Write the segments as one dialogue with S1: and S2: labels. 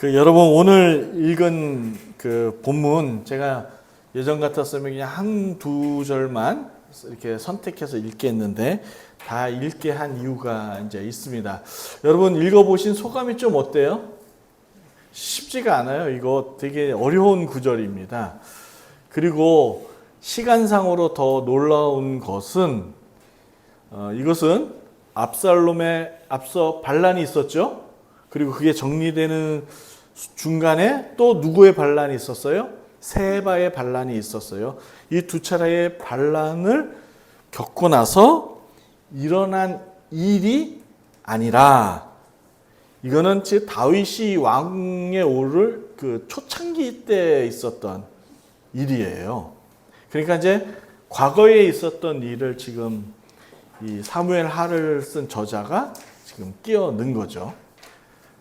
S1: 여러분 오늘 읽은 그 본문 제가 예전 같았으면 그냥 한 두 절만 이렇게 선택해서 읽겠는데 다 읽게 한 이유가 이제 있습니다. 여러분 읽어보신 소감이 좀 어때요? 쉽지가 않아요. 이거 되게 어려운 구절입니다. 그리고 시간상으로 더 놀라운 것은 이것은 압살롬의 앞서 반란이 있었죠. 그리고 그게 정리되는 중간에 또 누구의 반란이 있었어요? 세바의 반란이 있었어요. 이 두 차례의 반란을 겪고 나서 일어난 일이 아니라 이거는 즉 다윗이 왕에 오를 그 초창기 때 있었던 일이에요. 그러니까 이제 과거에 있었던 일을 지금 이 사무엘 하를 쓴 저자가 지금 끼워 넣은 거죠.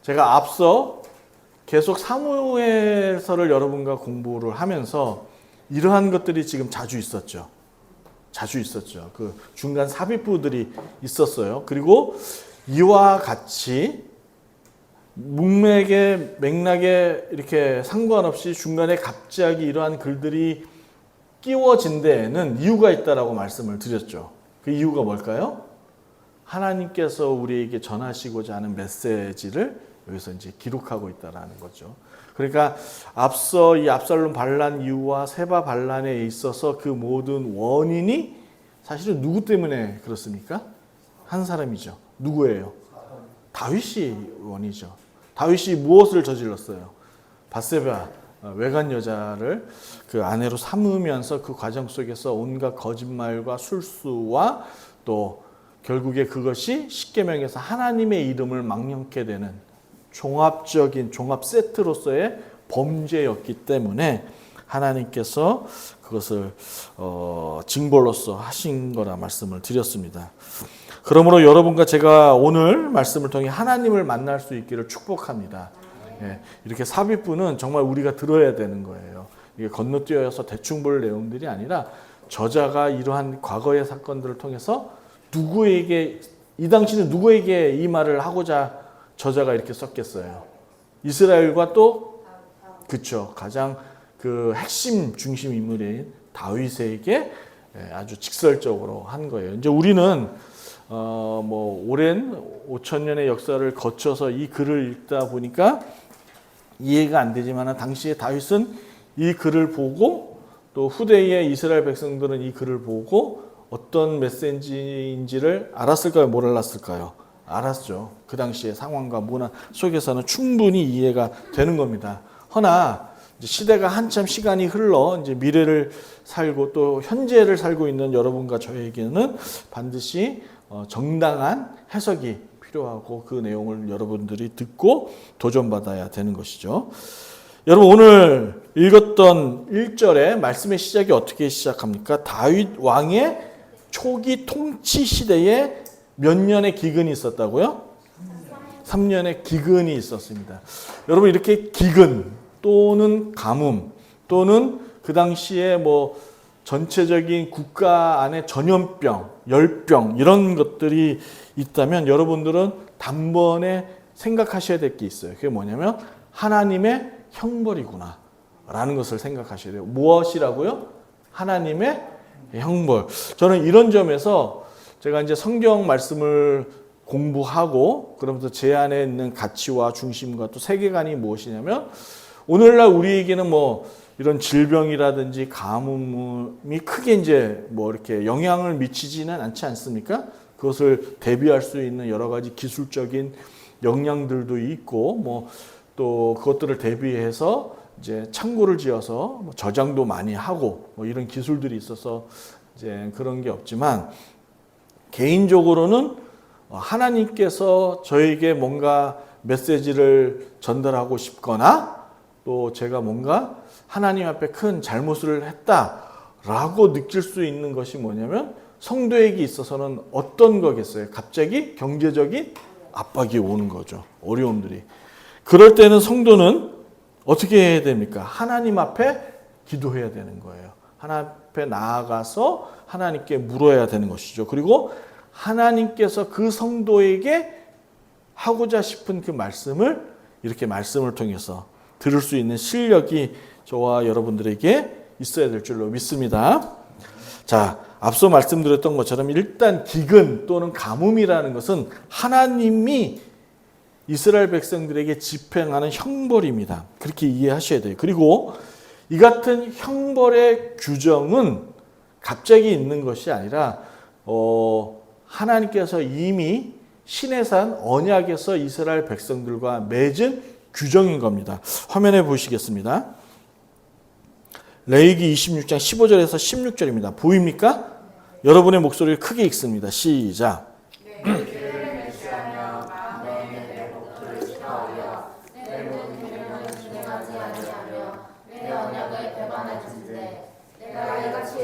S1: 제가 앞서 계속 사무엘서를 여러분과 공부를 하면서 이러한 것들이 지금 자주 있었죠. 그 중간 삽입부들이 있었어요. 그리고 이와 같이 맥락에 이렇게 상관없이 중간에 갑자기 이러한 글들이 끼워진 데에는 이유가 있다라고 말씀을 드렸죠. 그 이유가 뭘까요? 하나님께서 우리에게 전하시고자 하는 메시지를 여기서 이제 기록하고 있다라는 거죠. 그러니까 앞서 이 압살롬 반란 이유와 세바 반란에 있어서 그 모든 원인이 사실은 누구 때문에 그렇습니까? 한 사람이죠. 누구예요? 다윗이 원이죠. 다윗이 무엇을 저질렀어요? 밧세바 외간 여자를 그 아내로 삼으면서 그 과정 속에서 온갖 거짓말과 술수와 또 결국에 그것이 십계명에서 하나님의 이름을 망령케 되는 종합 세트로서의 범죄였기 때문에 하나님께서 그것을 징벌로서 하신 거라 말씀을 드렸습니다. 그러므로 여러분과 제가 오늘 말씀을 통해 하나님을 만날 수 있기를 축복합니다. 예, 이렇게 삽입부는 정말 우리가 들어야 되는 거예요. 이게 건너뛰어서 대충 볼 내용들이 아니라 저자가 이러한 과거의 사건들을 통해서 이 당시는 누구에게 이 말을 하고자 저자가 이렇게 썼겠어요. 이스라엘과 또 그쵸, 가장 그 핵심 중심 인물인 다윗에게 아주 직설적으로 한 거예요. 이제 우리는 오랜 5,000년의 역사를 거쳐서 이 글을 읽다 보니까 이해가 안 되지만 당시에 다윗은 이 글을 보고 또 후대의 이스라엘 백성들은 이 글을 보고 어떤 메시지인지를 알았을까요? 몰랐을까요? 알았죠. 그 당시의 상황과 문화 속에서는 충분히 이해가 되는 겁니다. 허나 이제 시대가 한참 시간이 흘러 이제 미래를 살고 또 현재를 살고 있는 여러분과 저에게는 반드시 정당한 해석이 필요하고 그 내용을 여러분들이 듣고 도전받아야 되는 것이죠. 여러분 오늘 읽었던 1절의 말씀의 시작이 어떻게 시작합니까? 다윗 왕의 초기 통치 시대에 몇 년의 기근이 있었다고요? 3년의 기근이 있었습니다. 여러분 이렇게 기근 또는 가뭄 또는 그 당시에 전체적인 국가 안에 전염병, 열병 이런 것들이 있다면 여러분들은 단번에 생각하셔야 될 게 있어요. 그게 뭐냐면 하나님의 형벌이구나 라는 것을 생각하셔야 돼요. 무엇이라고요? 하나님의 형벌. 저는 이런 점에서 제가 이제 성경 말씀을 공부하고 그러면서 제 안에 있는 가치와 중심과 또 세계관이 무엇이냐면 오늘날 우리에게는 이런 질병이라든지 가뭄이 크게 이제 이렇게 영향을 미치지는 않지 않습니까? 그것을 대비할 수 있는 여러 가지 기술적인 역량들도 있고 또 그것들을 대비해서 이제 창고를 지어서 저장도 많이 하고 이런 기술들이 있어서 이제 그런 게 없지만 개인적으로는 하나님께서 저에게 뭔가 메시지를 전달하고 싶거나 또 제가 뭔가 하나님 앞에 큰 잘못을 했다라고 느낄 수 있는 것이 뭐냐면 성도에게 있어서는 어떤 거겠어요? 갑자기 경제적인 압박이 오는 거죠. 어려움들이. 그럴 때는 성도는 어떻게 해야 됩니까? 하나님 앞에 기도해야 되는 거예요. 하나님 앞에 나아가서 하나님께 물어야 되는 것이죠. 그리고 하나님께서 그 성도에게 하고자 싶은 그 말씀을 이렇게 말씀을 통해서 들을 수 있는 실력이 저와 여러분들에게 있어야 될 줄로 믿습니다. 자, 앞서 말씀드렸던 것처럼 일단 기근 또는 가뭄이라는 것은 하나님이 이스라엘 백성들에게 집행하는 형벌입니다. 그렇게 이해하셔야 돼요. 그리고 이 같은 형벌의 규정은 갑자기 있는 것이 아니라 하나님께서 이미 시내산 언약에서 이스라엘 백성들과 맺은 규정인 겁니다. 화면에 보시겠습니다. 레위기 26장 15절에서 16절입니다. 보입니까? 여러분의 목소리를 크게 읽습니다. 시작.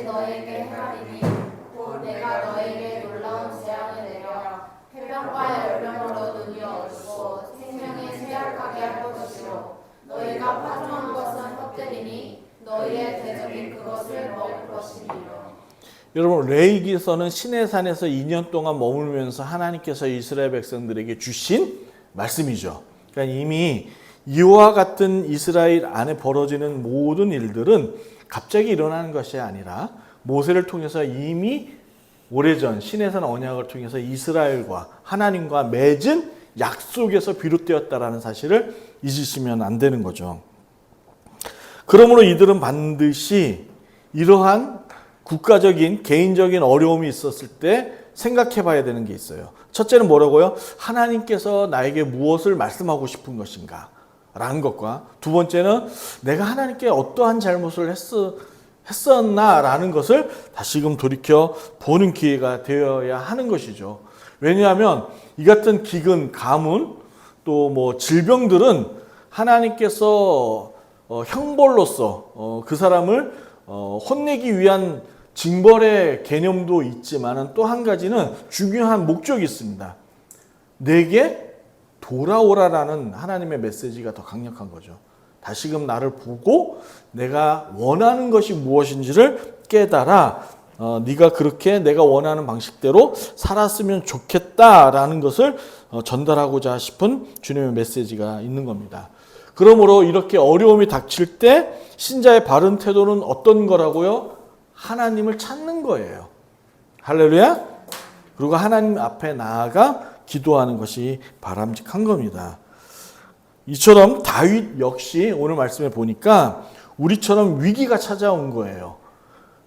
S2: 너에게 행하리니 곧 내가 너에게 놀라운 재앙을 내려 해병과 열병으로 눈이 어두고 생명이 쇠약하게 할 것이요 너희가 파종한 것은 헛되리니 너희의 대적이 그것을 먹을 것이니라.
S1: 여러분, 레위기서는 시내산에서 2년 동안 머물면서 하나님께서 이스라엘 백성들에게 주신 말씀이죠. 그러니까 이미 이와 같은 이스라엘 안에 벌어지는 모든 일들은 갑자기 일어나는 것이 아니라 모세를 통해서 이미 오래전 시내산 언약을 통해서 이스라엘과 하나님과 맺은 약속에서 비롯되었다라는 사실을 잊으시면 안 되는 거죠. 그러므로 이들은 반드시 이러한 국가적인 개인적인 어려움이 있었을 때 생각해 봐야 되는 게 있어요. 첫째는 뭐라고요? 하나님께서 나에게 무엇을 말씀하고 싶은 것인가? 라는 것과 두 번째는 내가 하나님께 어떠한 잘못을 했었나라는 것을 다시금 돌이켜 보는 기회가 되어야 하는 것이죠. 왜냐하면 이 같은 기근, 가뭄, 또 뭐 질병들은 하나님께서 형벌로서 그 사람을 혼내기 위한 징벌의 개념도 있지만 또 한 가지는 중요한 목적이 있습니다. 내게 돌아오라라는 하나님의 메시지가 더 강력한 거죠. 다시금 나를 보고 내가 원하는 것이 무엇인지를 깨달아 네가 그렇게 내가 원하는 방식대로 살았으면 좋겠다라는 것을 전달하고자 싶은 주님의 메시지가 있는 겁니다. 그러므로 이렇게 어려움이 닥칠 때 신자의 바른 태도는 어떤 거라고요? 하나님을 찾는 거예요. 할렐루야. 그리고 하나님 앞에 나아가 기도하는 것이 바람직한 겁니다. 이처럼 다윗 역시 오늘 말씀에 보니까 우리처럼 위기가 찾아온 거예요.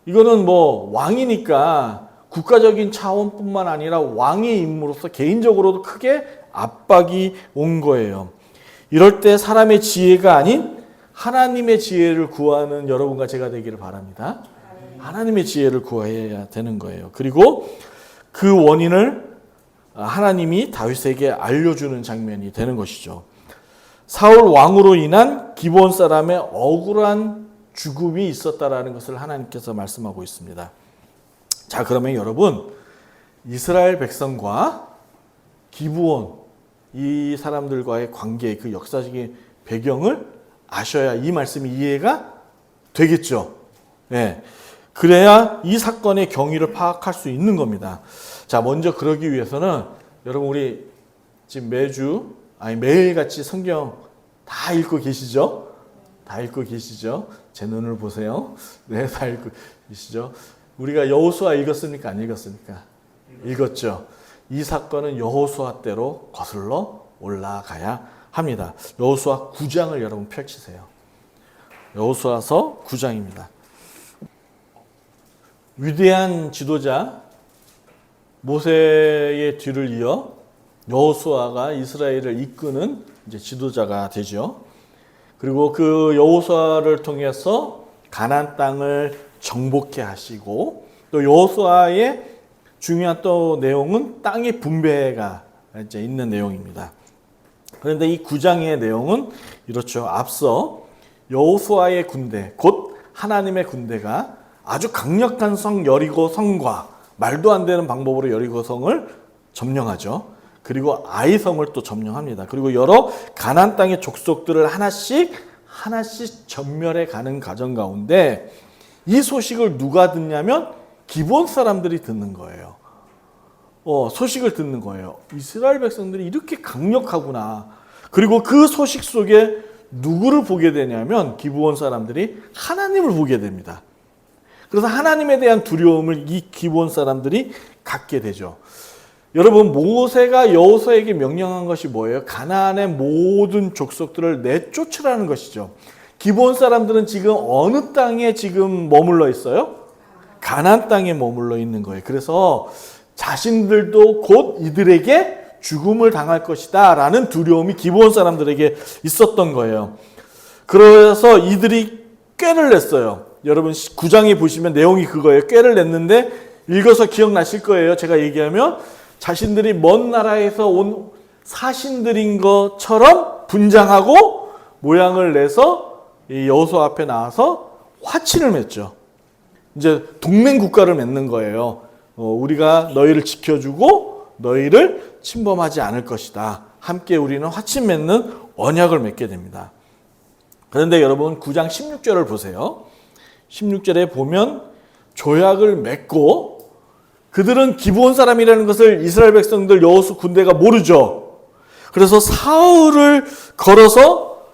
S1: 이거는 뭐 왕이니까 국가적인 차원뿐만 아니라 왕의 임무로서 개인적으로도 크게 압박이 온 거예요. 이럴 때 사람의 지혜가 아닌 하나님의 지혜를 구하는 여러분과 제가 되기를 바랍니다. 하나님의 지혜를 구해야 되는 거예요. 그리고 그 원인을 하나님이 다윗에게 알려주는 장면이 되는 것이죠. 사울 왕으로 인한 기브온 사람의 억울한 죽음이 있었다라는 것을 하나님께서 말씀하고 있습니다. 자, 그러면 여러분, 이스라엘 백성과 기브온 이 사람들과의 관계, 그 역사적인 배경을 아셔야 이 말씀이 이해가 되겠죠. 네. 그래야 이 사건의 경위를 파악할 수 있는 겁니다. 자, 먼저 그러기 위해서는 여러분 우리 지금 매일같이 성경 다 읽고 계시죠? 다 읽고 계시죠? 제 눈을 보세요. 네, 다 읽고 계시죠? 우리가 여호수아 읽었습니까? 안 읽었습니까? 읽었죠. 이 사건은 여호수아 때로 거슬러 올라가야 합니다. 여호수아 9장을 여러분 펼치세요. 여호수아서 9장입니다. 위대한 지도자 모세의 뒤를 이어 여호수아가 이스라엘을 이끄는 이제 지도자가 되죠. 그리고 그 여호수아를 통해서 가나안 땅을 정복해 하시고 또 여호수아의 중요한 또 내용은 땅의 분배가 이제 있는 내용입니다. 그런데 이 9장의 내용은 이렇죠. 앞서 여호수아의 군대, 곧 하나님의 군대가 아주 강력한 성 여리고 성과 말도 안 되는 방법으로 여리고 성을 점령하죠. 그리고 아이성을 또 점령합니다. 그리고 여러 가나안 땅의 족속들을 하나씩 전멸해 가는 과정 가운데 이 소식을 누가 듣냐면 기브온 사람들이 듣는 거예요. 소식을 듣는 거예요. 이스라엘 백성들이 이렇게 강력하구나. 그리고 그 소식 속에 누구를 보게 되냐면 기브온 사람들이 하나님을 보게 됩니다. 그래서 하나님에 대한 두려움을 이 기브온 사람들이 갖게 되죠. 여러분, 모세가 여호수아에게 명령한 것이 뭐예요? 가나안의 모든 족속들을 내쫓으라는 것이죠. 기브온 사람들은 지금 어느 땅에 지금 머물러 있어요? 가나안 땅에 머물러 있는 거예요. 그래서 자신들도 곧 이들에게 죽음을 당할 것이다 라는 두려움이 기브온 사람들에게 있었던 거예요. 그래서 이들이 꾀를 냈어요. 여러분 9장에 보시면 내용이 그거예요. 꾀를 냈는데 읽어서 기억나실 거예요. 제가 얘기하면 자신들이 먼 나라에서 온 사신들인 것처럼 분장하고 모양을 내서 이 여호수아 앞에 나와서 화친을 맺죠. 이제 동맹 국가를 맺는 거예요. 우리가 너희를 지켜주고 너희를 침범하지 않을 것이다. 함께 우리는 화친 맺는 언약을 맺게 됩니다. 그런데 여러분 9장 16절을 보세요. 16절에 보면 조약을 맺고 그들은 기브온 사람이라는 것을 이스라엘 백성들 여호수 군대가 모르죠. 그래서 사흘을 걸어서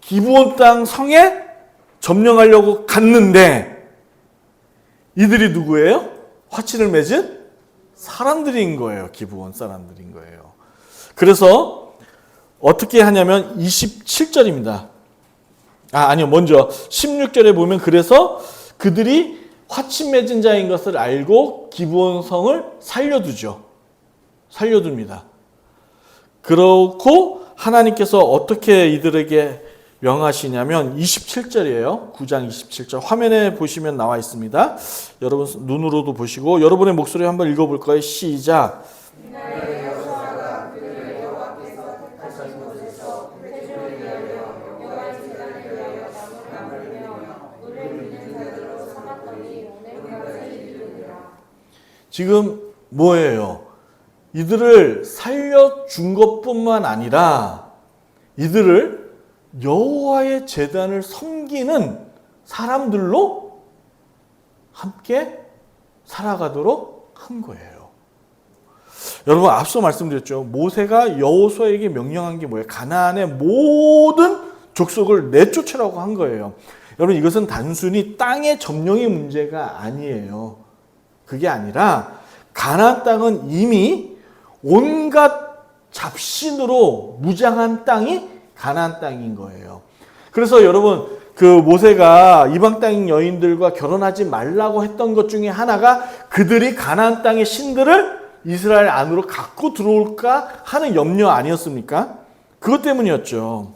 S1: 기브온 땅 성에 점령하려고 갔는데 이들이 누구예요? 화친을 맺은 사람들인 거예요. 기브온 사람들인 거예요. 그래서 어떻게 하냐면 27절입니다. 먼저 16절에 보면 그래서 그들이 화친 맺은 자인 것을 알고 기브온 성을 살려두죠. 살려둡니다. 그렇고 하나님께서 어떻게 이들에게 명하시냐면 27절이에요. 9장 27절. 화면에 보시면 나와 있습니다. 여러분 눈으로도 보시고 여러분의 목소리 한번 읽어볼 거예요. 시작. 지금 뭐예요? 이들을 살려준 것뿐만 아니라 이들을 여호와의 제단을 섬기는 사람들로 함께 살아가도록 한 거예요. 여러분 앞서 말씀드렸죠. 모세가 여호수아에게 명령한 게 뭐예요? 가나안의 모든 족속을 내쫓으라고 한 거예요. 여러분 이것은 단순히 땅의 점령의 문제가 아니에요. 그게 아니라 가나안 땅은 이미 온갖 잡신으로 무장한 땅이 가나안 땅인 거예요. 그래서 여러분 그 모세가 이방 땅 여인들과 결혼하지 말라고 했던 것 중에 하나가 그들이 가나안 땅의 신들을 이스라엘 안으로 갖고 들어올까 하는 염려 아니었습니까? 그것 때문이었죠.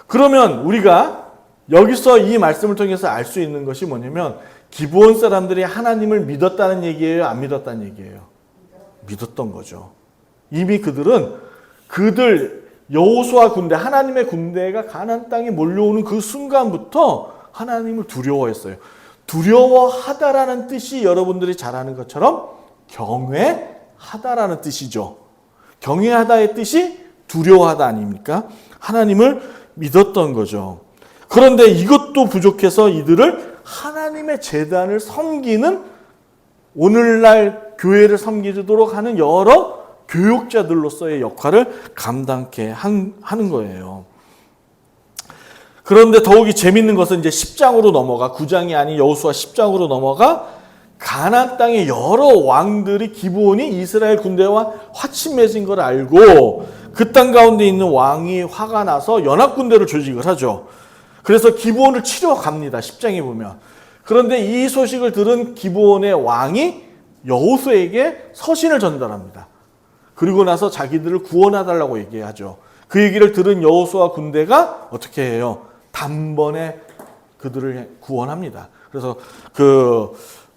S1: 그러면 우리가 여기서 이 말씀을 통해서 알 수 있는 것이 뭐냐면 기브온 사람들이 하나님을 믿었다는 얘기예요? 안 믿었다는 얘기예요? 믿었던 거죠. 이미 그들 여호수아 군대, 하나님의 군대가 가나안 땅에 몰려오는 그 순간부터 하나님을 두려워했어요. 두려워하다라는 뜻이 여러분들이 잘 아는 것처럼 경외하다라는 뜻이죠. 경외하다의 뜻이 두려워하다 아닙니까? 하나님을 믿었던 거죠. 그런데 이것도 부족해서 이들을 하나님의 제단을 섬기는 오늘날 교회를 섬기도록 하는 여러 교육자들로서의 역할을 감당케 하는 거예요. 그런데 더욱이 재밌는 것은 이제 10장으로 넘어가 9장이 아닌 여호수아 10장으로 넘어가 가나안 땅의 여러 왕들이 기브온이 이스라엘 군대와 화친 맺은 걸 알고 그 땅 가운데 있는 왕이 화가 나서 연합 군대를 조직을 하죠. 그래서 기브온을 치러 갑니다. 10장에 보면. 그런데 이 소식을 들은 기브온의 왕이 여호수아에게 서신을 전달합니다. 그리고 나서 자기들을 구원해달라고 얘기하죠. 그 얘기를 들은 여호수아 군대가 어떻게 해요? 단번에 그들을 구원합니다. 그래서 그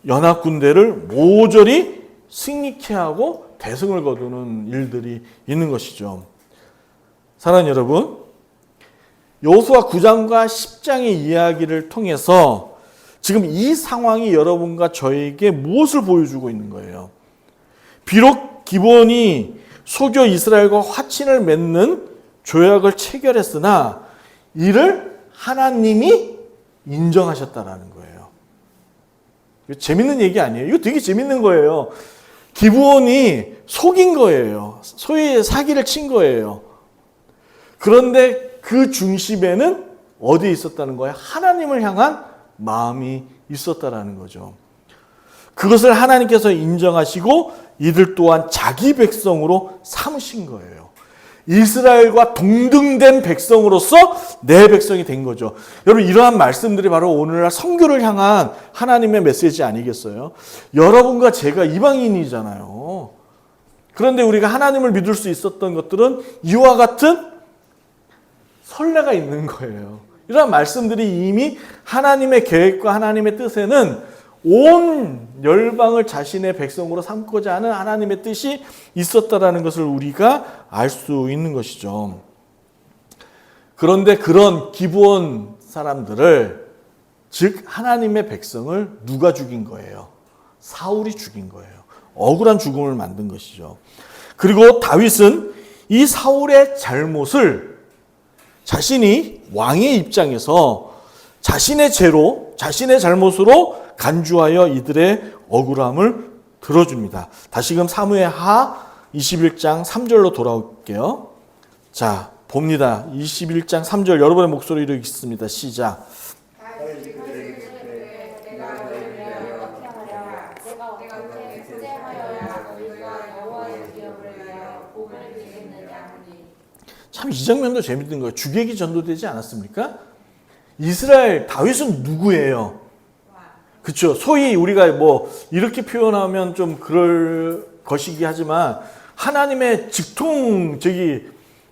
S1: 연합 군대를 모조리 승리케 하고 대승을 거두는 일들이 있는 것이죠. 사랑하는 여러분, 여호수아 9장과 10장의 이야기를 통해서 지금 이 상황이 여러분과 저에게 무엇을 보여주고 있는 거예요? 비록 기브온이 소교 이스라엘과 화친을 맺는 조약을 체결했으나 이를 하나님이 인정하셨다라는 거예요. 이거 재밌는 얘기 아니에요? 이거 되게 재밌는 거예요. 기브온이 속인 거예요. 소위 사기를 친 거예요. 그런데 그 중심에는 어디에 있었다는 거예요? 하나님을 향한 마음이 있었다라는 거죠. 그것을 하나님께서 인정하시고 이들 또한 자기 백성으로 삼으신 거예요. 이스라엘과 동등된 백성으로서 내 백성이 된 거죠. 여러분, 이러한 말씀들이 바로 오늘날 선교를 향한 하나님의 메시지 아니겠어요? 여러분과 제가 이방인이잖아요. 그런데 우리가 하나님을 믿을 수 있었던 것들은 이와 같은 선례가 있는 거예요. 이러한 말씀들이 이미 하나님의 계획과 하나님의 뜻에는 온 열방을 자신의 백성으로 삼고자 하는 하나님의 뜻이 있었다라는 것을 우리가 알 수 있는 것이죠. 그런데 그런 기브온 사람들을, 즉 하나님의 백성을 누가 죽인 거예요? 사울이 죽인 거예요. 억울한 죽음을 만든 것이죠. 그리고 다윗은 이 사울의 잘못을 자신이 왕의 입장에서 자신의 죄로, 자신의 잘못으로 간주하여 이들의 억울함을 들어줍니다. 다시금 사무엘하 21장 3절로 돌아올게요. 자, 봅니다. 21장 3절 여러분의 목소리로 읽습니다. 시작. 참 이 장면도 재밌는 거예요. 주객이 전도되지 않았습니까? 이스라엘 다윗은 누구예요? 그렇죠. 소위 우리가 뭐 이렇게 표현하면 좀 그럴 것이기 하지만 하나님의 직통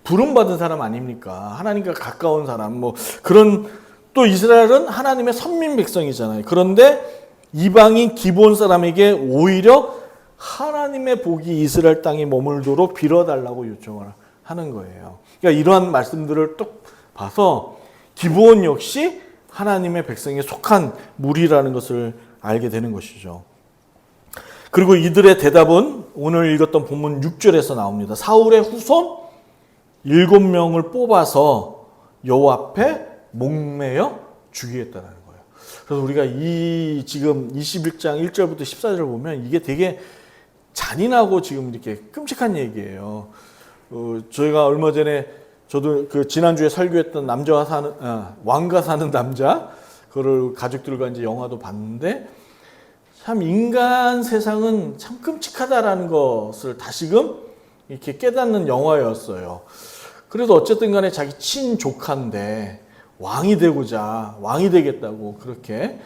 S1: 부름받은 사람 아닙니까? 하나님과 가까운 사람, 뭐 그런, 또 이스라엘은 하나님의 선민 백성이잖아요. 그런데 이방인 기본 사람에게 오히려 하나님의 복이 이스라엘 땅에 머물도록 빌어달라고 요청을 하는 거예요. 그러니까 이러한 말씀들을 또 봐서 기브온 역시 하나님의 백성에 속한 무리라는 것을 알게 되는 것이죠. 그리고 이들의 대답은 오늘 읽었던 본문 6절에서 나옵니다. 사울의 후손 7명을 뽑아서 여호와 앞에 목매어 죽이겠다는 거예요. 그래서 우리가 이 지금 21장 1절부터 14절을 보면 이게 되게 잔인하고 지금 이렇게 끔찍한 얘기예요. 저희가 얼마 전에 저도 그 지난주에 설교했던 왕과 사는 남자, 그거를 가족들과 이제 영화도 봤는데 참 인간 세상은 참 끔찍하다라는 것을 다시금 이렇게 깨닫는 영화였어요. 그래서 어쨌든 간에 자기 친조카인데 왕이 되겠다고 그렇게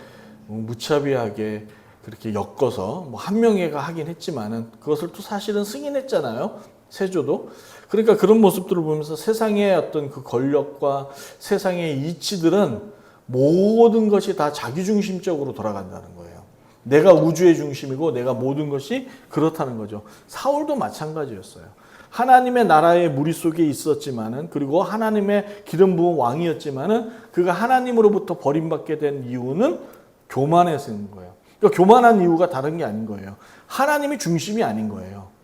S1: 무차비하게 그렇게 엮어서 뭐 한 명애가 하긴 했지만은 그것을 또 사실은 승인했잖아요. 세조도. 그러니까 그런 모습들을 보면서 세상의 어떤 그 권력과 세상의 이치들은 모든 것이 다 자기중심적으로 돌아간다는 거예요. 내가 우주의 중심이고 내가 모든 것이 그렇다는 거죠. 사울도 마찬가지였어요. 하나님의 나라의 무리 속에 있었지만은, 그리고 하나님의 기름 부은 왕이었지만은 그가 하나님으로부터 버림받게 된 이유는 교만해서인 거예요. 그러니까 교만한 이유가 다른 게 아닌 거예요. 하나님이 중심이 아닌 거예요.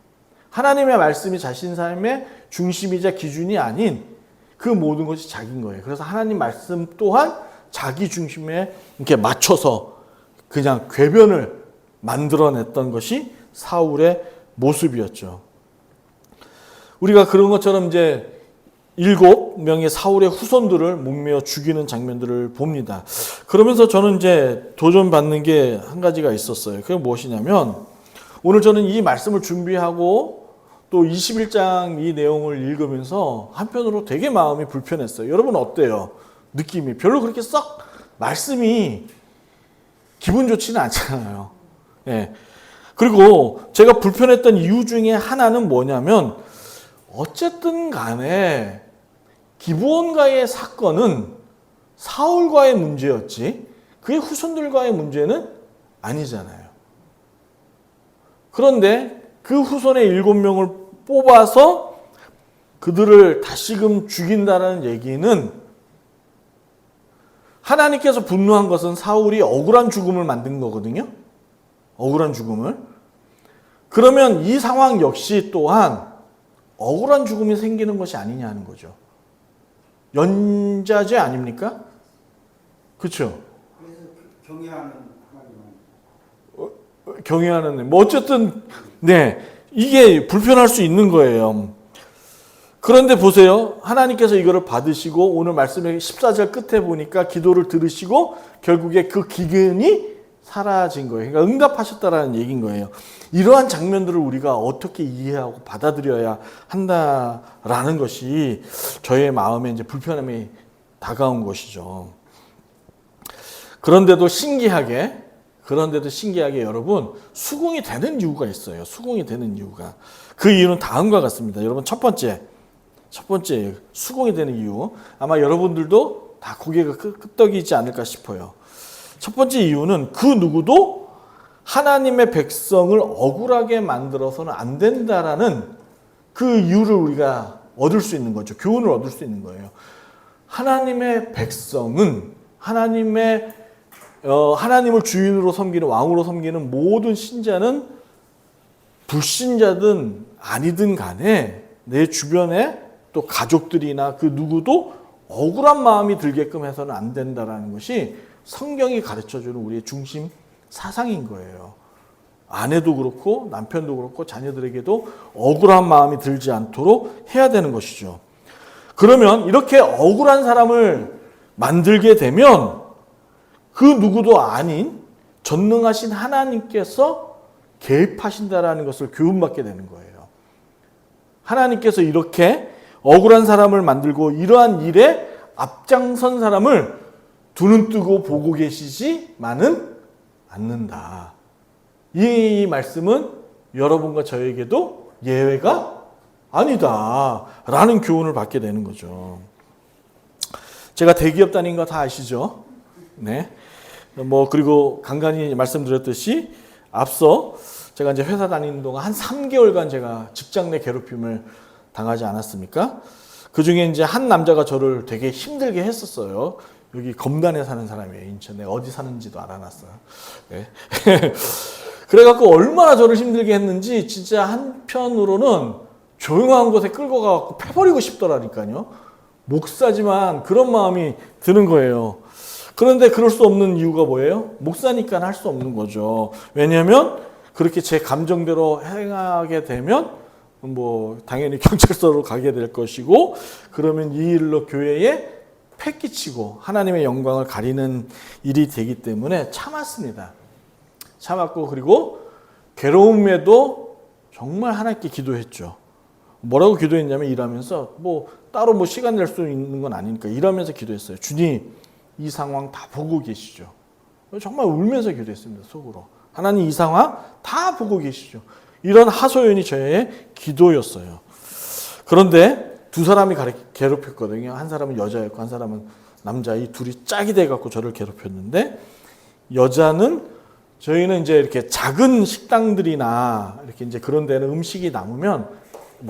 S1: 하나님의 말씀이 자신 삶의 중심이자 기준이 아닌 그 모든 것이 자기인 거예요. 그래서 하나님 말씀 또한 자기 중심에 이렇게 맞춰서 그냥 궤변을 만들어냈던 것이 사울의 모습이었죠. 우리가 그런 것처럼 이제 7명의 사울의 후손들을 목매어 죽이는 장면들을 봅니다. 그러면서 저는 이제 도전받는 게 한 가지가 있었어요. 그게 무엇이냐면, 오늘 저는 이 말씀을 준비하고 또 21장 이 내용을 읽으면서 한편으로 되게 마음이 불편했어요. 여러분 어때요? 느낌이 별로 그렇게 썩 말씀이 기분 좋지는 않잖아요. 예. 그리고 제가 불편했던 이유 중에 하나는 뭐냐면, 어쨌든 간에 기브온과의 사건은 사울과의 문제였지 그의 후손들과의 문제는 아니잖아요. 그런데 그 후손의 7명을 뽑아서 그들을 다시금 죽인다는 얘기는, 하나님께서 분노한 것은 사울이 억울한 죽음을 만든 거거든요. 억울한 죽음을. 그러면 이 상황 역시 또한 억울한 죽음이 생기는 것이 아니냐 하는 거죠. 연자제 아닙니까? 그렇죠?
S3: 그래서 경외하는 하나님은
S1: 경외하는, 뭐 어쨌든 네, 이게 불편할 수 있는 거예요. 그런데 보세요. 하나님께서 이거를 받으시고 오늘 말씀의 14절 끝에 보니까 기도를 들으시고 결국에 그 기근이 사라진 거예요. 그러니까 응답하셨다라는 얘기인 거예요. 이러한 장면들을 우리가 어떻게 이해하고 받아들여야 한다라는 것이 저의 마음에 이제 불편함이 다가온 것이죠. 그런데도 신기하게 여러분 수긍이 되는 이유가 있어요. 수긍이 되는 이유가. 그 이유는 다음과 같습니다. 여러분 첫 번째 수긍이 되는 이유. 아마 여러분들도 다 고개가 끄덕이지 않을까 싶어요. 첫 번째 이유는 그 누구도 하나님의 백성을 억울하게 만들어서는 안 된다라는 그 이유를 우리가 얻을 수 있는 거죠. 교훈을 얻을 수 있는 거예요. 하나님의 백성은 하나님을 주인으로 섬기는 왕으로 섬기는 모든 신자는 불신자든 아니든 간에 내 주변에 또 가족들이나 그 누구도 억울한 마음이 들게끔 해서는 안 된다라는 것이 성경이 가르쳐주는 우리의 중심 사상인 거예요. 아내도 그렇고 남편도 그렇고 자녀들에게도 억울한 마음이 들지 않도록 해야 되는 것이죠. 그러면 이렇게 억울한 사람을 만들게 되면 그 누구도 아닌 전능하신 하나님께서 개입하신다라는 것을 교훈받게 되는 거예요. 하나님께서 이렇게 억울한 사람을 만들고 이러한 일에 앞장선 사람을 두 눈 뜨고 보고 계시지만은 않는다. 이 말씀은 여러분과 저에게도 예외가 아니다라는 교훈을 받게 되는 거죠. 제가 대기업 다닌 거 다 아시죠? 네. 그리고 간간히 말씀드렸듯이 앞서 제가 이제 회사 다니는 동안 한 3개월간 제가 직장 내 괴롭힘을 당하지 않았습니까? 그 중에 이제 한 남자가 저를 되게 힘들게 했었어요. 여기 검단에 사는 사람이에요. 인천에. 어디 사는지도 알아놨어요. 네. 그래갖고 얼마나 저를 힘들게 했는지 진짜 한편으로는 조용한 곳에 끌고 가갖고 패버리고 싶더라니까요. 목사지만 그런 마음이 드는 거예요. 그런데 그럴 수 없는 이유가 뭐예요? 목사니까 할 수 없는 거죠. 왜냐하면 그렇게 제 감정대로 행하게 되면 당연히 경찰서로 가게 될 것이고, 그러면 이 일로 교회에 패끼치고 하나님의 영광을 가리는 일이 되기 때문에 참았습니다. 참았고, 그리고 괴로움에도 정말 하나님께 기도했죠. 뭐라고 기도했냐면 일하면서 따로 시간 낼 수 있는 건 아니니까 일하면서 기도했어요. 주님, 이 상황 다 보고 계시죠. 정말 울면서 기도했습니다. 속으로. 하나님, 이 상황 다 보고 계시죠. 이런 하소연이 저의 기도였어요. 그런데 두 사람이 괴롭혔거든요. 한 사람은 여자였고 한 사람은 남자. 이 둘이 짝이 돼갖고 저를 괴롭혔는데, 여자는 저희는 이제 이렇게 작은 식당들이나 이렇게 이제 그런 데는 음식이 남으면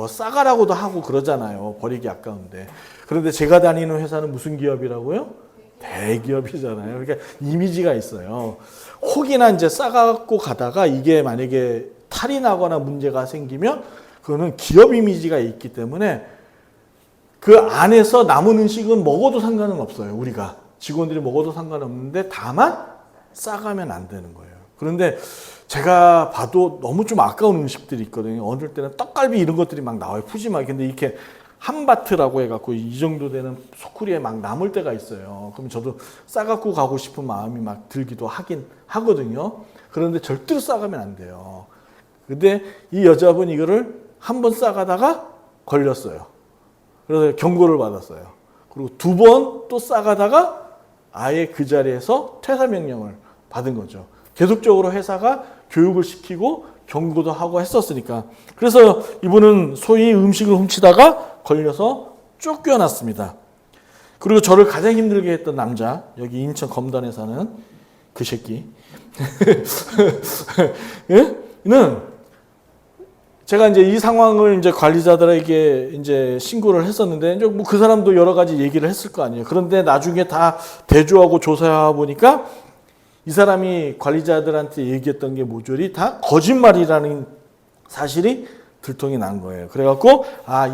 S1: 싸가라고도 하고 그러잖아요. 버리기 아까운데. 그런데 제가 다니는 회사는 무슨 기업이라고요? 대기업이잖아요. 그러니까 이미지가 있어요. 혹이나 이제 싸갖고 가다가 이게 만약에 탈이 나거나 문제가 생기면 그거는 기업 이미지가 있기 때문에 그 안에서 남은 음식은 먹어도 상관은 없어요. 우리가 직원들이 먹어도 상관없는데 다만 싸가면 안 되는 거예요. 그런데 제가 봐도 너무 좀 아까운 음식들이 있거든요. 어느 때는 떡갈비 이런 것들이 막 나와요. 푸짐하게. 근데 이렇게 한 바트라고 해갖고 이 정도 되는 소쿠리에 막 남을 때가 있어요. 그럼 저도 싸갖고 가고 싶은 마음이 막 들기도 하긴 하거든요. 그런데 절대로 싸가면 안 돼요. 근데 이 여자분 이거를 한 번 싸가다가 걸렸어요. 그래서 경고를 받았어요. 그리고 두 번 또 싸가다가 아예 그 자리에서 퇴사 명령을 받은 거죠. 계속적으로 회사가 교육을 시키고 경고도 하고 했었으니까. 그래서 이분은 소위 음식을 훔치다가 걸려서 쫓겨났습니다. 그리고 저를 가장 힘들게 했던 남자, 여기 인천 검단에 사는 그 새끼. 는 제가 이제 이 상황을 이제 관리자들에게 이제 신고를 했었는데, 이제 그 사람도 여러 가지 얘기를 했을 거 아니에요. 그런데 나중에 다 대조하고 조사해 보니까 이 사람이 관리자들한테 얘기했던 게 모조리 다 거짓말이라는 사실이 들통이 난 거예요. 그래갖고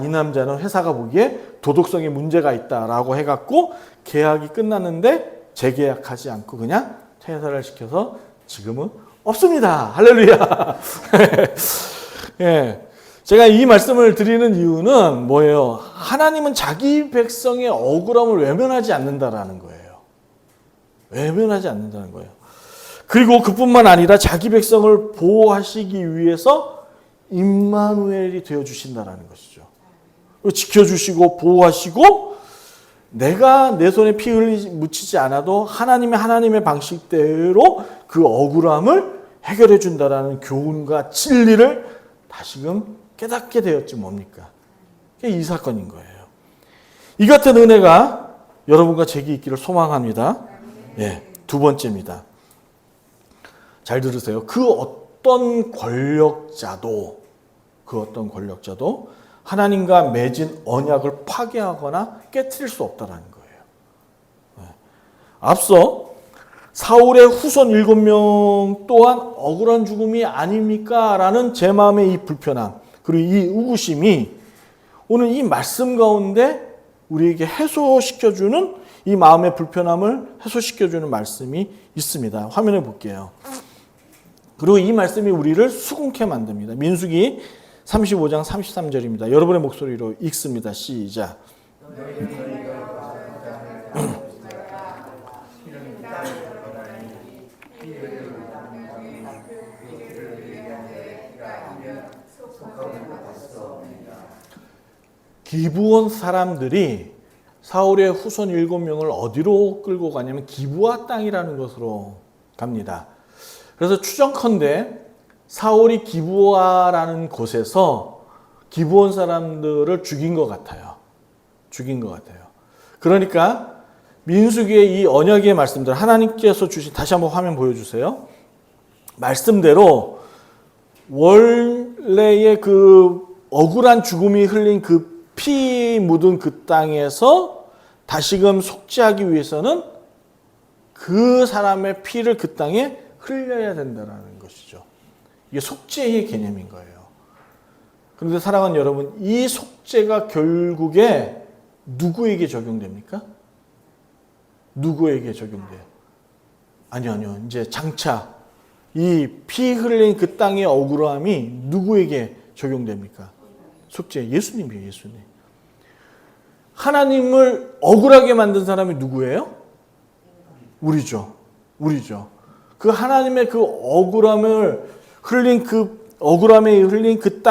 S1: 이 남자는 회사가 보기에 도덕성에 문제가 있다라고 해갖고 계약이 끝났는데 재계약하지 않고 그냥 퇴사를 시켜서 지금은 없습니다. 할렐루야. 예. 제가 이 말씀을 드리는 이유는 뭐예요? 하나님은 자기 백성의 억울함을 외면하지 않는다라는 거예요. 외면하지 않는다는 거예요. 그리고 그뿐만 아니라 자기 백성을 보호하시기 위해서 임마누엘이 되어주신다라는 것이죠. 지켜주시고 보호하시고 내가 내 손에 피 묻히지 않아도 하나님의 방식대로 그 억울함을 해결해 준다라는 교훈과 진리를 다시금 깨닫게 되었지 뭡니까? 그게 이 사건인 거예요. 이 같은 은혜가 여러분과 제게 있기를 소망합니다. 네, 두 번째입니다. 잘 들으세요. 그 어떤 권력자도 하나님과 맺은 언약을 파괴하거나 깨트릴 수 없다라는 거예요. 네. 앞서 사울의 후손 7명 또한 억울한 죽음이 아닙니까? 라는 제 마음의 이 불편함 그리고 이 의구심이 오늘 이 말씀 가운데 우리에게 해소시켜주는 이 마음의 불편함을 해소시켜주는 말씀이 있습니다. 화면에 볼게요. 그리고 이 말씀이 우리를 수긍케 만듭니다. 민수기 35장 33절입니다. 여러분의 목소리로 읽습니다. 시작. 기브온 사람들이 사울의 후손 7명을 어디로 끌고 가냐면 기브아 땅이라는 곳으로 갑니다. 그래서 추정컨대 사울이 기브아라는 곳에서 기브온 사람들을 죽인 것 같아요. 그러니까 민수기의 이 언약의 말씀들 하나님께서 주신 다시 한번 화면 보여주세요. 말씀대로 원래의 그 억울한 죽음이 흘린 그 피 묻은 그 땅에서 다시금 속죄하기 위해서는 그 사람의 피를 그 땅에 흘려야 된다는 것이죠. 이게 속죄의 개념인 거예요. 그런데 사랑하는 여러분, 이 속죄가 결국에 누구에게 적용됩니까? 누구에게 적용돼요? 아니요. 이제 장차 이 피 흘린 그 땅의 억울함이 누구에게 적용됩니까? 속죄, 예수님이에요, 예수님. 하나님을 억울하게 만든 사람이 누구예요? 우리죠. 그 하나님의 그 억울함에 흘린 그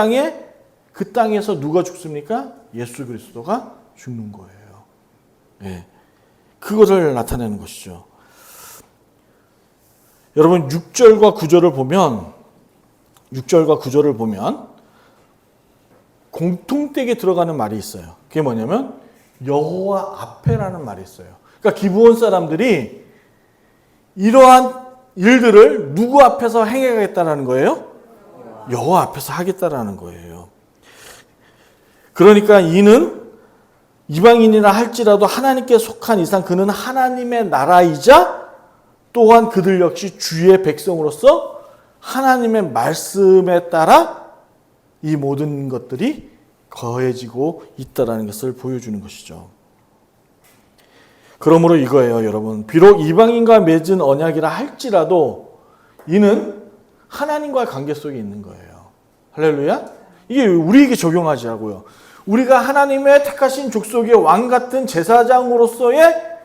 S1: 땅에서 누가 죽습니까? 예수 그리스도가 죽는 거예요. 네. 그것을 나타내는 것이죠. 여러분 6절과 9절을 보면 공통되게 들어가는 말이 있어요. 그게 뭐냐면 여호와 앞에라는 말이 있어요. 그러니까 기브온 사람들이 이러한 일들을 누구 앞에서 행하겠다라는 거예요? 여호와 앞에서 하겠다라는 거예요. 그러니까 이는 이방인이라 할지라도 하나님께 속한 이상 그는 하나님의 나라이자 또한 그들 역시 주의 백성으로서 하나님의 말씀에 따라 이 모든 것들이 거해지고 있다는 것을 보여주는 것이죠. 그러므로 이거예요, 여러분. 비록 이방인과 맺은 언약이라 할지라도 이는 하나님과의 관계 속에 있는 거예요. 할렐루야? 이게 우리에게 적용하자고요. 우리가 하나님의 택하신 족속의 왕 같은 제사장으로서의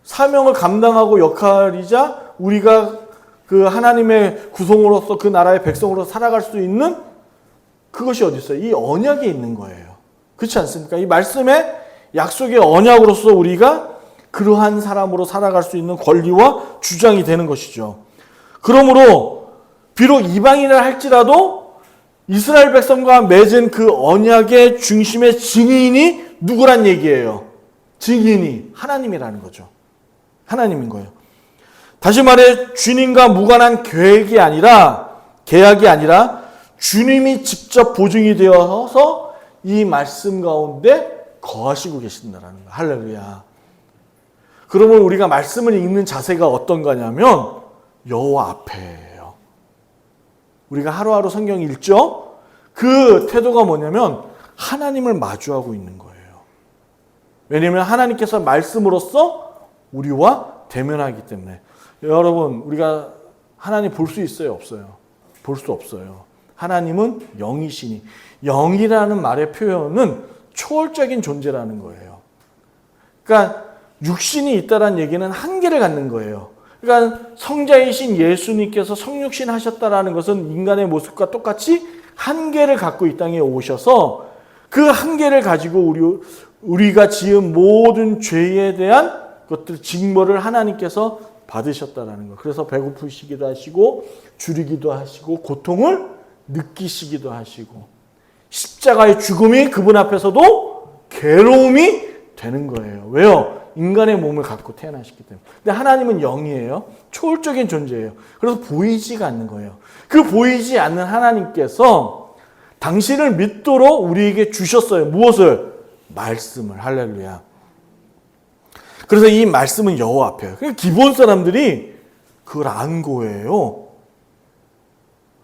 S1: 사명을 감당하고 역할이자 우리가 그 하나님의 구성으로서 그 나라의 백성으로 살아갈 수 있는 그것이 어디 있어요? 이 언약에 있는 거예요. 그렇지 않습니까? 이 말씀의 약속의 언약으로서 우리가 그러한 사람으로 살아갈 수 있는 권리와 주장이 되는 것이죠. 그러므로 비록 이방인이라 할지라도 이스라엘 백성과 맺은 그 언약의 중심의 증인이 누구란 얘기예요? 증인이 하나님이라는 거죠. 하나님인 거예요. 다시 말해 주님과 무관한 계약이 아니라 주님이 직접 보증이 되어서 이 말씀 가운데 거하시고 계신다는 거예요. 할렐루야. 그러면 우리가 말씀을 읽는 자세가 어떤 거냐면 여호와 앞에예요. 우리가 하루하루 성경 읽죠? 그 태도가 뭐냐면 하나님을 마주하고 있는 거예요. 왜냐하면 하나님께서 말씀으로써 우리와 대면하기 때문에. 여러분, 우리가 하나님 볼 수 있어요? 없어요? 볼 수 없어요. 하나님은 영이시니. 영이라는 말의 표현은 초월적인 존재라는 거예요. 그러니까 육신이 있다는 얘기는 한계를 갖는 거예요. 그러니까 성자이신 예수님께서 성육신 하셨다라는 것은 인간의 모습과 똑같이 한계를 갖고 이 땅에 오셔서 그 한계를 가지고 우리가 지은 모든 죄에 대한 것들 징벌을 하나님께서 받으셨다라는 거. 그래서 배고프시기도 하시고 줄이기도 하시고 고통을 느끼시기도 하시고 십자가의 죽음이 그분 앞에서도 괴로움이 되는 거예요. 왜요? 인간의 몸을 갖고 태어나셨기 때문에. 근데 하나님은 영이에요. 초월적인 존재예요. 그래서 보이지가 않는 거예요. 그 보이지 않는 하나님께서 당신을 믿도록 우리에게 주셨어요. 무엇을? 말씀을. 할렐루야. 그래서 이 말씀은 여호와 앞이에요. 그러니까 기본 사람들이 그걸 안 거예요.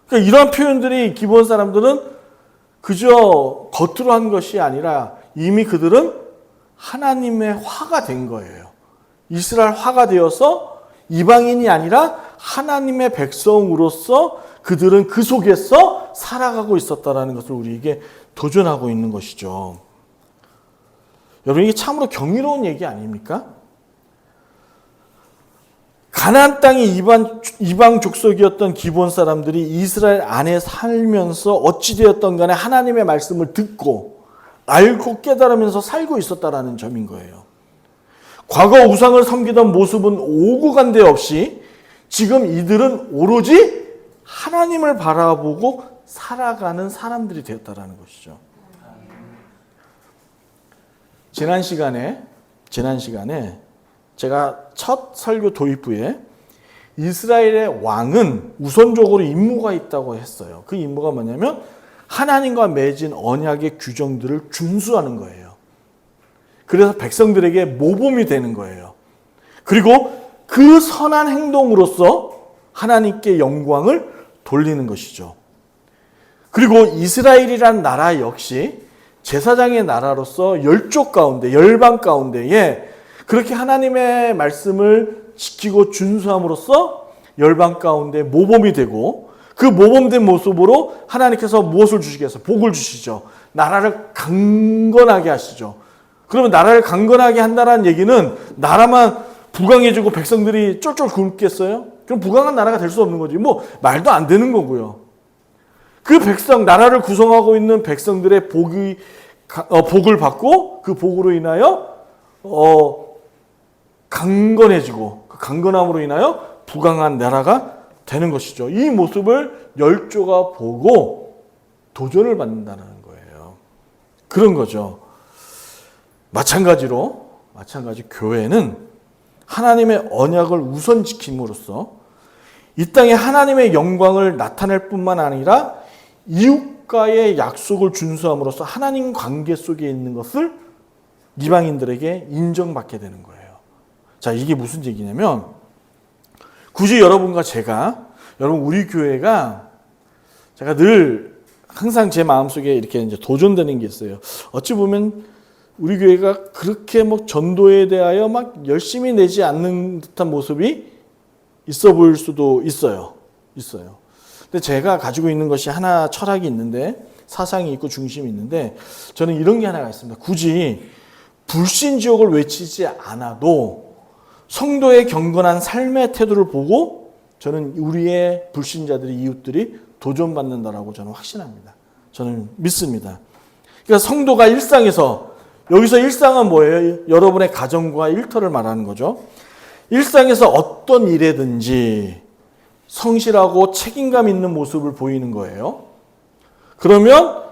S1: 그러니까 이러한 표현들이 기본 사람들은 그저 겉으로 한 것이 아니라 이미 그들은 하나님의 화가 된 거예요. 이스라엘 화가 되어서 이방인이 아니라 하나님의 백성으로서 그들은 그 속에서 살아가고 있었다는 것을 우리에게 도전하고 있는 것이죠. 여러분, 이게 참으로 경이로운 얘기 아닙니까? 가나안 땅이 이방 족속이었던 기본 사람들이 이스라엘 안에 살면서 어찌되었던 간에 하나님의 말씀을 듣고 알고 깨달으면서 살고 있었다라는 점인 거예요. 과거 우상을 섬기던 모습은 오고 간 데 없이 지금 이들은 오로지 하나님을 바라보고 살아가는 사람들이 되었다라는 것이죠. 지난 시간에 제가 첫 설교 도입부에 이스라엘의 왕은 우선적으로 임무가 있다고 했어요. 그 임무가 뭐냐면 하나님과 맺은 언약의 규정들을 준수하는 거예요. 그래서 백성들에게 모범이 되는 거예요. 그리고 그 선한 행동으로서 하나님께 영광을 돌리는 것이죠. 그리고 이스라엘이란 나라 역시 제사장의 나라로서 열족 가운데, 열방 가운데에 그렇게 하나님의 말씀을 지키고 준수함으로써 열방 가운데 모범이 되고 그 모범된 모습으로 하나님께서 무엇을 주시겠어요? 복을 주시죠. 나라를 강건하게 하시죠. 그러면 나라를 강건하게 한다는 얘기는 나라만 부강해지고 백성들이 쫄쫄 굶겠어요? 그럼 부강한 나라가 될 수 없는 거지. 뭐 말도 안 되는 거고요. 그 백성, 나라를 구성하고 있는 백성들의 복을 받고 그 복으로 인하여 강건해지고 그 강건함으로 인하여 부강한 나라가 되는 것이죠. 이 모습을 열조가 보고 도전을 받는다는 거예요. 그런 거죠. 마찬가지 교회는 하나님의 언약을 우선 지킴으로써 이 땅에 하나님의 영광을 나타낼 뿐만 아니라 이웃과의 약속을 준수함으로써 하나님 관계 속에 있는 것을 이방인들에게 인정받게 되는 거예요. 자, 이게 무슨 얘기냐면 굳이 여러분과 여러분 우리 교회가 제가 늘 항상 제 마음속에 이렇게 이제 도전되는 게 있어요. 어찌 보면 우리 교회가 그렇게 뭐 전도에 대하여 막 열심히 내지 않는 듯한 모습이 있어 보일 수도 있어요. 근데 제가 가지고 있는 것이 하나 철학이 있는데 사상이 있고 중심이 있는데 저는 이런 게 하나가 있습니다. 굳이 불신지옥을 외치지 않아도 성도의 경건한 삶의 태도를 보고 저는 우리의 불신자들이 이웃들이 도전받는다라고 저는 확신합니다. 저는 믿습니다. 그러니까 성도가 일상에서 여기서 일상은 뭐예요? 여러분의 가정과 일터를 말하는 거죠. 일상에서 어떤 일에든지 성실하고 책임감 있는 모습을 보이는 거예요. 그러면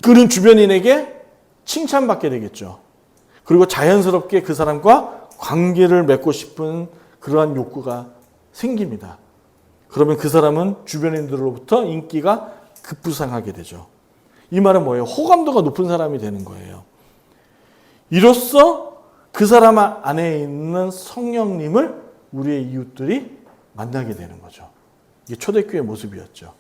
S1: 그는 주변인에게 칭찬받게 되겠죠. 그리고 자연스럽게 그 사람과 관계를 맺고 싶은 그러한 욕구가 생깁니다. 그러면 그 사람은 주변인들로부터 인기가 급부상하게 되죠. 이 말은 뭐예요? 호감도가 높은 사람이 되는 거예요. 이로써 그 사람 안에 있는 성령님을 우리의 이웃들이 만나게 되는 거죠. 이게 초대교회의 모습이었죠.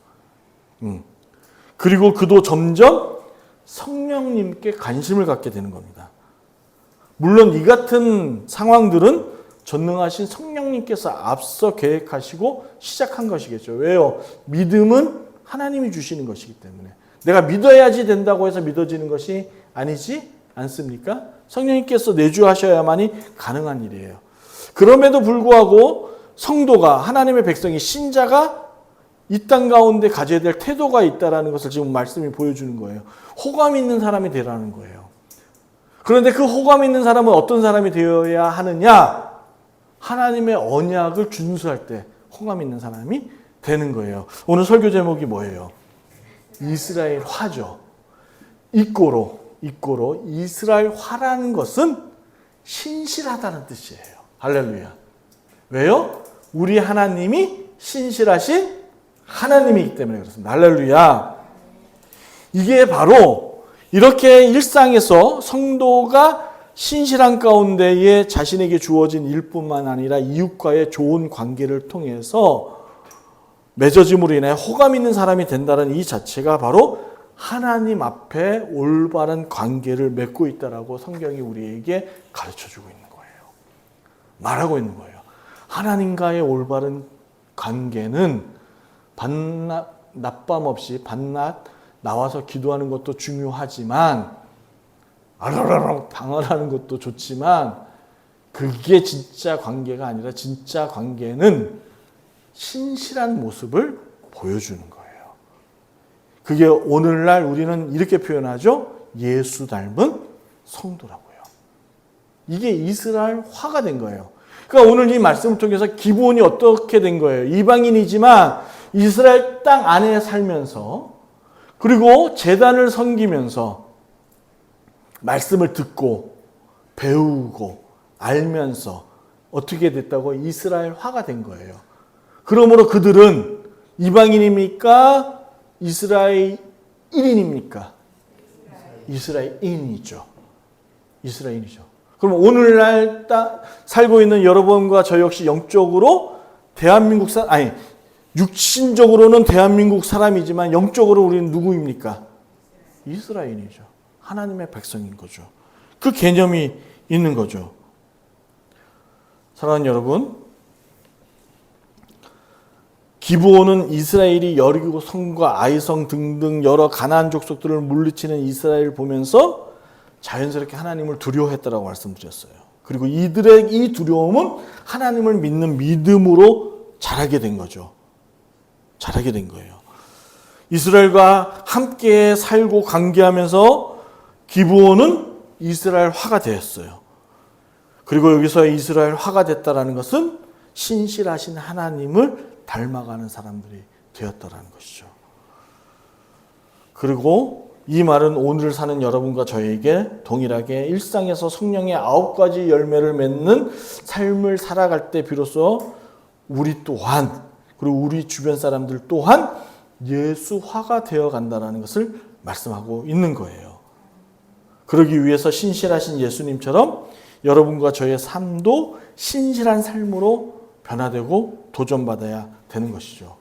S1: 그리고 그도 점점 성령님께 관심을 갖게 되는 겁니다. 물론 이 같은 상황들은 전능하신 성령님께서 앞서 계획하시고 시작한 것이겠죠. 왜요? 믿음은 하나님이 주시는 것이기 때문에 내가 믿어야지 된다고 해서 믿어지는 것이 아니지 않습니까? 성령님께서 내주하셔야만이 가능한 일이에요. 그럼에도 불구하고 성도가 하나님의 백성이 신자가 이 땅 가운데 가져야 될 태도가 있다라는 것을 지금 말씀이 보여주는 거예요. 호감 있는 사람이 되라는 거예요. 그런데 그 호감 있는 사람은 어떤 사람이 되어야 하느냐? 하나님의 언약을 준수할 때 호감 있는 사람이 되는 거예요. 오늘 설교 제목이 뭐예요? 이스라엘 화죠. 이꼬로 이스라엘 화라는 것은 신실하다는 뜻이에요. 할렐루야. 왜요? 우리 하나님이 신실하신 하나님이기 때문에 그렇습니다. 할렐루야. 이게 바로 이렇게 일상에서 성도가 신실한 가운데에 자신에게 주어진 일뿐만 아니라 이웃과의 좋은 관계를 통해서 맺어짐으로 인해 호감 있는 사람이 된다는 이 자체가 바로 하나님 앞에 올바른 관계를 맺고 있다라고 성경이 우리에게 가르쳐주고 있는 거예요. 말하고 있는 거예요. 하나님과의 올바른 관계는 낮밤 없이 밤낮 나와서 기도하는 것도 중요하지만 아라라라 방언하는 것도 좋지만 그게 진짜 관계가 아니라 진짜 관계는 신실한 모습을 보여주는 거예요. 그게 오늘날 우리는 이렇게 표현하죠. 예수 닮은 성도라고요. 이게 이스라엘화가 된 거예요. 그러니까 오늘 이 말씀을 통해서 기본이 어떻게 된 거예요. 이방인이지만 이스라엘 땅 안에 살면서 그리고 제단을 섬기면서 말씀을 듣고 배우고 알면서 어떻게 됐다고 이스라엘화가 된 거예요. 그러므로 그들은 이방인입니까? 이스라엘인입니까? 이스라엘인이죠. 이스라엘이죠. 그럼 오늘날 살고 있는 여러분과 저 역시 영적으로 대한민국 육신적으로는 대한민국 사람이지만 영적으로 우리는 누구입니까? 이스라엘이죠. 하나님의 백성인 거죠. 그 개념이 있는 거죠. 사랑하는 여러분, 기브온은 이스라엘이 여리고 성과 아이성 등등 여러 가나안 족속들을 물리치는 이스라엘을 보면서 자연스럽게 하나님을 두려워했다라고 말씀드렸어요. 그리고 이들의 이 두려움은 하나님을 믿는 믿음으로 자라게 된 거죠. 자라게 된 거예요. 이스라엘과 함께 살고 관계하면서 기브온은 이스라엘화가 되었어요. 그리고 여기서 이스라엘화가 됐다라는 것은 신실하신 하나님을 닮아가는 사람들이 되었다라는 것이죠. 그리고 이 말은 오늘 사는 여러분과 저에게 동일하게 일상에서 성령의 9가지 열매를 맺는 삶을 살아갈 때 비로소 우리 또한 그리고 우리 주변 사람들 또한 예수화가 되어 간다는 것을 말씀하고 있는 거예요. 그러기 위해서 신실하신 예수님처럼 여러분과 저의 삶도 신실한 삶으로 변화되고 도전받아야 되는 것이죠.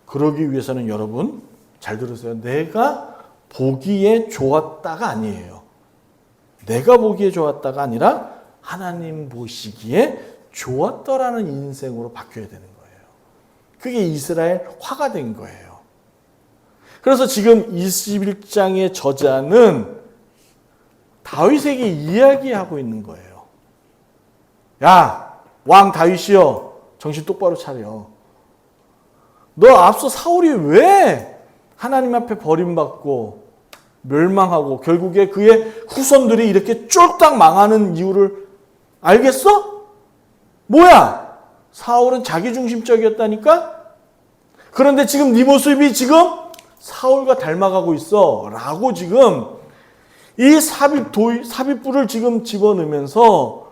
S1: 그러기 위해서는 여러분 잘 들으세요. 내가 보기에 좋았다가 아니에요. 내가 보기에 좋았다가 아니라 하나님 보시기에 좋았더라는 인생으로 바뀌어야 되는 거예요. 그게 이스라엘 화가 된 거예요. 그래서 지금 21장의 저자는 다윗에게 이야기하고 있는 거예요. 야, 왕 다윗이여, 정신 똑바로 차려. 너 앞서 사울이 왜 하나님 앞에 버림받고 멸망하고 결국에 그의 후손들이 이렇게 쫄딱 망하는 이유를 알겠어? 뭐야? 사울은 자기중심적이었다니까? 그런데 지금 네 모습이 지금 사울과 닮아가고 있어 라고 지금 이 삽입불을 지금 집어넣으면서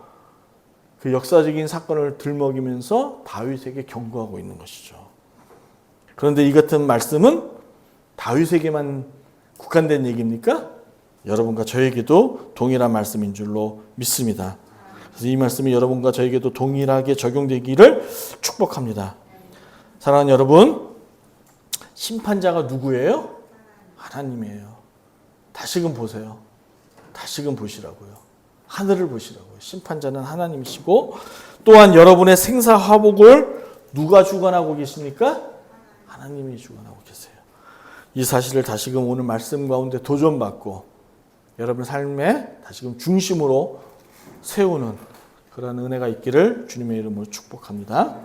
S1: 그 역사적인 사건을 들먹이면서 다윗에게 경고하고 있는 것이죠. 그런데 이 같은 말씀은 다윗에게만 국한된 얘기입니까? 여러분과 저에게도 동일한 말씀인 줄로 믿습니다. 그래서 이 말씀이 여러분과 저에게도 동일하게 적용되기를 축복합니다. 사랑하는 여러분, 심판자가 누구예요? 하나님이에요. 다시금 보세요. 다시금 보시라고요. 하늘을 보시라고요. 심판자는 하나님이시고 또한 여러분의 생사화복을 누가 주관하고 계십니까? 하나님이 주관하고 계세요. 이 사실을 다시금 오늘 말씀 가운데 도전받고 여러분 삶의 다시금 중심으로 세우는 그런 은혜가 있기를 주님의 이름으로 축복합니다.